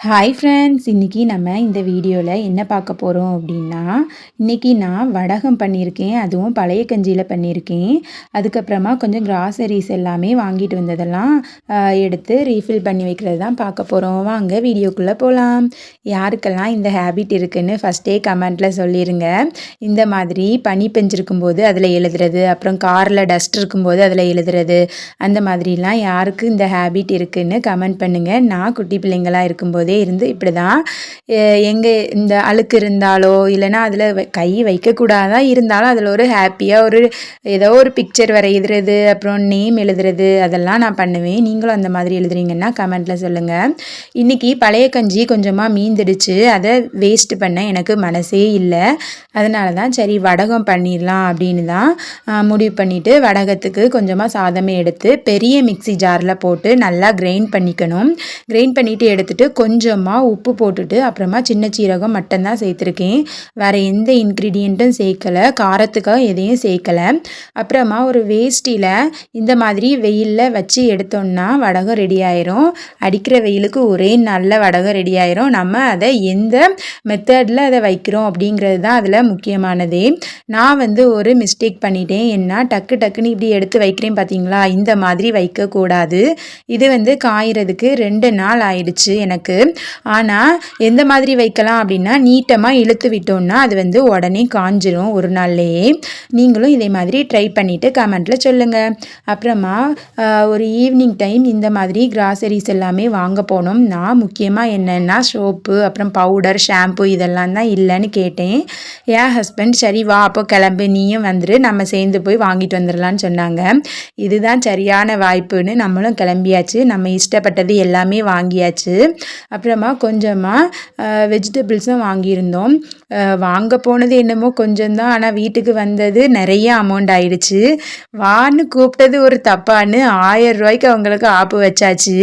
Hi friends, இன்றைக்கி நம்ம இந்த வீடியோவில் என்ன பார்க்க போகிறோம் அப்படின்னா, இன்றைக்கி நான் வடகம் பண்ணியிருக்கேன். அதுவும் பழைய கஞ்சியில் பண்ணியிருக்கேன். அதுக்கப்புறமா கொஞ்சம் கிராசரிஸ் எல்லாமே வாங்கிட்டு வந்ததெல்லாம் எடுத்து ரீஃபில் பண்ணி வைக்கிறது தான் பார்க்க போகிறோம். வாங்க வீடியோக்குள்ளே போகலாம். யாருக்கெல்லாம் இந்த ஹேபிட் இருக்குதுன்னு ஃபஸ்ட்டே கமெண்ட்டில் சொல்லிடுங்க. இந்த மாதிரி பனி பெஞ்சிருக்கும்போது அதில் எழுதுறது, அப்புறம் காரில் டஸ்ட் இருக்கும்போது அதில் எழுதுறது, அந்த மாதிரிலாம் யாருக்கு இந்த ஹேபிட் இருக்குதுன்னு கமெண்ட் பண்ணுங்கள். நான் குட்டி பிள்ளைங்களாக இருக்கும்போது இருந்து இப்படி தான் எங்கே இந்த அழுக்கு இருந்தாலோ இல்லைன்னா அதில் கை வைக்கக்கூடாதா இருந்தாலும் அதில் ஒரு ஹாப்பியாக ஒரு ஏதோ ஒரு பிக்சர் வரைகிறது, அப்புறம் நேம் எழுதுறது, அதெல்லாம் நான் பண்ணுவேன். நீங்களும் அந்த மாதிரி எழுதுறீங்கன்னா கமெண்ட்டில் சொல்லுங்கள். இன்றைக்கி பழைய கஞ்சி கொஞ்சமாக மீந்துடுச்சு. அதை வேஸ்ட் பண்ண எனக்கு மனசே இல்லை. அதனால தான் சரி வடகம் பண்ணிடலாம் அப்படின்னு தான் முடிவு பண்ணிவிட்டு வடகத்துக்கு கொஞ்சமாக சாதமே எடுத்து பெரிய மிக்சி ஜாரில் போட்டு நல்லா கிரைண்ட் பண்ணிக்கணும். கிரைண்ட் பண்ணிவிட்டு எடுத்துகிட்டு கொஞ்சமாக உப்பு போட்டுட்டு அப்புறமா சின்ன சீரகம் மட்டும்தான் சேர்த்துருக்கேன். வேறு எந்த இன்க்ரீடியண்ட்டும் சேர்க்கலை, காரத்துக்காக எதையும் சேர்க்கலை. அப்புறமா ஒரு வேஷ்டியில் இந்த மாதிரி வெயிலில் வச்சு எடுத்தோம்னா வடகம் ரெடி ஆயிரும். அடிக்கிற வெயிலுக்கு ஒரே நல்ல வடகம் ரெடி ஆயிரும். நம்ம அதை எந்த மெத்தடில் அதை வைக்கிறோம் அப்படிங்கிறது தான் அதில் முக்கியமானதே. நான் ஒரு மிஸ்டேக் பண்ணிட்டேன். என்ன டக்குன்னு இப்படி எடுத்து வைக்கிறேன் பார்த்தீங்களா, இந்த மாதிரி வைக்கக்கூடாது. இது காயறதுக்கு 2 நாள் ஆயிடுச்சு எனக்கு. ஆனால் எந்த மாதிரி வைக்கலாம் அப்படின்னா, நீட்டமாக இழுத்து விட்டோம்னா அது உடனே காஞ்சிரும் ஒரு நாள்லேயே. நீங்களும் இதே மாதிரி ட்ரை பண்ணிவிட்டு கமெண்ட்டில் சொல்லுங்கள். அப்புறமா ஒரு ஈவினிங் டைம் இந்த மாதிரி கிராசரிஸ் எல்லாமே வாங்க போனோம். நான் முக்கியமாக என்னென்னா சோப்பு, அப்புறம் பவுடர், ஷாம்பு இதெல்லாம் தான் இல்லைன்னு கேட்டேன். என் ஹஸ்பண்ட் சரி வா அப்போ கிளம்பு, நீயும் வந்துரு, நம்ம சேர்ந்து போய் வாங்கிட்டு வந்துடலான்னு சொன்னாங்க. இதுதான் சரியான வாய்ப்புன்னு நம்மளும் கிளம்பியாச்சு. நம்ம இஷ்டப்பட்டது எல்லாமே வாங்கியாச்சு. அப்புறமா கொஞ்சமாக வெஜிடபிள்ஸும் வாங்கியிருந்தோம். வாங்க போனது என்னமோ கொஞ்சம்தான், ஆனால் வீட்டுக்கு வந்தது நிறைய அமௌண்ட் ஆயிடுச்சு. வான்னு கூப்பிட்டது ஒரு தப்பான்னு 1000 ரூபாய்க்கு அவங்களுக்கு ஆப்பு வச்சாச்சு.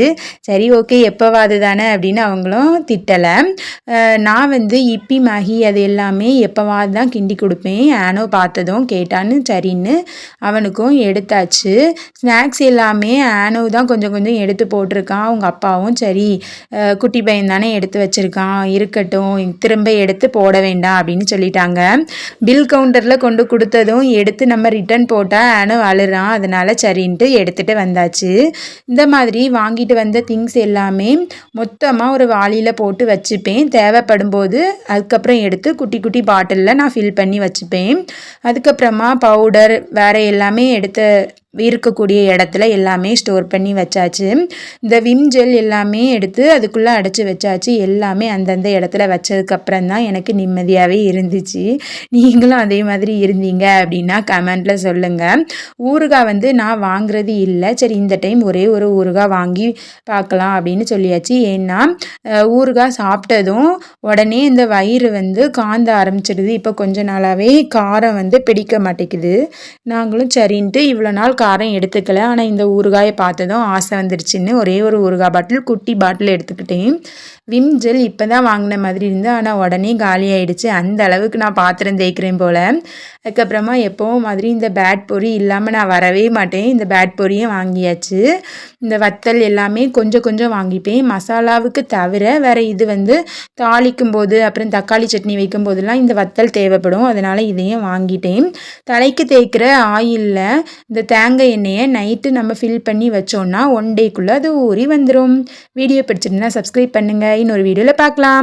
சரி ஓகே எப்போவாது தானே அப்படின்னு அவங்களும் திட்டலை. நான் இப்பி மேகி அது எல்லாமே எப்போவாது தான் கிண்டி கொடுப்பேன். ஆனோ பார்த்ததும் கேட்டான்னு சரின்னு அவனுக்கும் எடுத்தாச்சு. ஸ்நாக்ஸ் எல்லாமே ஆனோ தான் கொஞ்சம் கொஞ்சம் எடுத்து போட்டிருக்கான். அவங்க அப்பாவும் சரி குட்டி பையன் தானே எடுத்து வச்சுருக்கான், இருக்கட்டும், திரும்ப எடுத்து போட வேண்டாம் அப்படின்னு சொல்லிட்டாங்க. பில் கவுண்டரில் கொண்டு கொடுத்ததும் எடுத்து நம்ம ரிட்டன் போட்டால் ஆனோ அழுறான். அதனால் சரின்ட்டு எடுத்துகிட்டு வந்தாச்சு. இந்த மாதிரி வாங்கிட்டு வந்த திங்ஸ் எல்லாமே மொத்தமாக ஒரு வாளியில் போட்டு வச்சுப்பேன். தேவைப்படும் போது அதுக்கப்புறம் எடுத்து குட்டி குட்டி பாட்டிலில் நான் ஃபில் பண்ணி வச்சுப்பேன். அதுக்கப்புறமா பவுடர் வேறு எல்லாமே எடுத்து இருக்கக்கூடிய இடத்துல எல்லாமே ஸ்டோர் பண்ணி வச்சாச்சு. இந்த விம் ஜெல் எல்லாமே எடுத்து அதுக்குள்ளே அடைச்சி வச்சாச்சு. எல்லாமே அந்தந்த இடத்துல வச்சதுக்கப்புறம் தான் எனக்கு நிம்மதியாகவே இருந்துச்சு. நீங்களும் அதே மாதிரி இருந்தீங்க அப்படின்னா கமெண்ட்டில் சொல்லுங்கள். ஊறுகாய் நான் வாங்குறது இல்லை. சரி இந்த டைம் ஒரே ஒரு ஊறுகாய் வாங்கி பார்க்கலாம் அப்படின்னு சொல்லியாச்சு. ஏன்னா ஊறுகாய் சாப்பிட்டதும் உடனே இந்த வயிறு காந்த ஆரம்பிச்சிடுது. இப்போ கொஞ்ச நாளாகவே காரம் பிடிக்க மாட்டேங்குது. நாங்களும் சரின்ட்டு இவ்வளோ நாள் காரம் எடுத்துக்கல. ஆனால் இந்த ஊறுகாயை பார்த்ததும் ஆசை வந்துடுச்சுன்னு ஒரே ஒரு ஊறுகாய் பாட்டில், குட்டி பாட்டில் எடுத்துக்கிட்டேன். விம் ஜெல் இப்போ தான் வாங்கின மாதிரி இருந்து, ஆனால் உடனே காலி ஆகிடுச்சு. அந்த அளவுக்கு நான் பாத்திரம் தேய்க்கிறேன் போல். அதுக்கப்புறமா எப்போவும் மாதிரி இந்த பேட் பொரி இல்லாமல் நான் வரவே மாட்டேன். இந்த பேட் பொரியும் வாங்கியாச்சு. இந்த வத்தல் எல்லாமே கொஞ்சம் கொஞ்சம் வாங்கிப்பேன். மசாலாவுக்கு தவிர வேறு இது தாளிக்கும் போது அப்புறம் தக்காளி சட்னி வைக்கும் போதெல்லாம் இந்த வத்தல் தேவைப்படும். அதனால் இதையும் வாங்கிட்டேன். தலைக்கு தேய்க்கிற ஆயிலில் இந்த தேங்காய் எண்ணெயை நைட்டு நம்ம ஃபில் பண்ணி வச்சோன்னா 1 டேக்குள்ளே அது ஊறி வந்துடும். வீடியோ பிடிச்சிருந்தா சப்ஸ்கிரைப் பண்ணுங்கள். இன்னொரு வீடியோவில் பார்க்கலாம்.